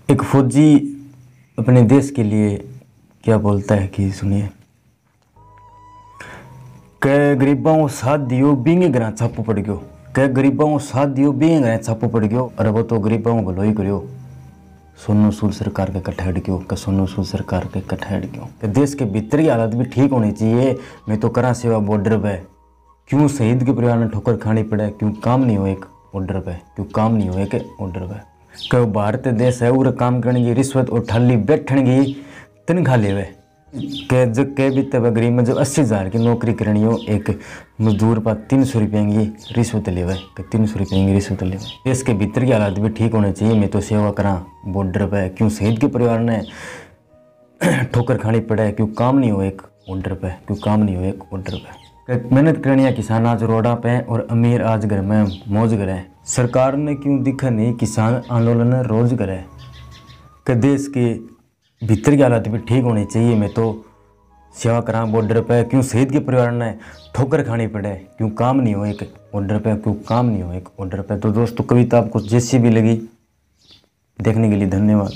एक फौजी अपने देश के लिए क्या बोलता है कि सुनिए। कै गरीबों को साथ दियो बींगे घर छापो पड़ गयो, कै गरीबों को साथ दियो बींगे घर छापो पड़ गयो, और वो तो गरीबों को भलो ही करियो। सोनू सूद सरकार के कट्ठा हट गयो, सोनू सूद सरकार के कट्ठा हट गयो। देश के भीतर की हालत भी ठीक होनी चाहिए। मैं तो करा सेवा बॉर्डर पे, क्यों शहीद के परिवार ने ठोकर खानी पड़े, क्यों काम नहीं हो एक ऑर्डर पे, क्यों काम नहीं हो एक ऑर्डर पे। क्यों भारत देश है उर काम करने की रिश्वत और ठाली बैठने की तनख्वाह लेवे। के जब के भी तब गरीब में जब 80,000 की नौकरी करनी हो, एक मजदूर पर 300 रुपये की रिश्वत लेवे, 300 रुपये की रिश्वत लेवे। देश के भीतर की हालात भी ठीक होने चाहिए। मैं तो सेवा करा बॉर्डर पे, क्यों शहीद के परिवार ने ठोकर खानी पड़े, क्यों काम नहीं हो एक ऑर्डर पे, क्यों काम नहीं हो एक ऑर्डर पे। मेहनत करनी है किसान आज रोडा पे और अमीर आज घर में मौज करे। सरकार ने क्यों दिखा नहीं किसान आंदोलन रोज करे। कि देश के भीतर की हालत भी ठीक होनी चाहिए। मैं तो सेवा करा बॉर्डर पे, क्यों शहीद के परिवार ने ठोकर खानी पड़े, क्यों काम नहीं हो एक ऑर्डर पे, क्यों काम नहीं हो एक ऑर्डर पे। तो दोस्तों कविता आपको जैसी भी लगी देखने के लिए धन्यवाद।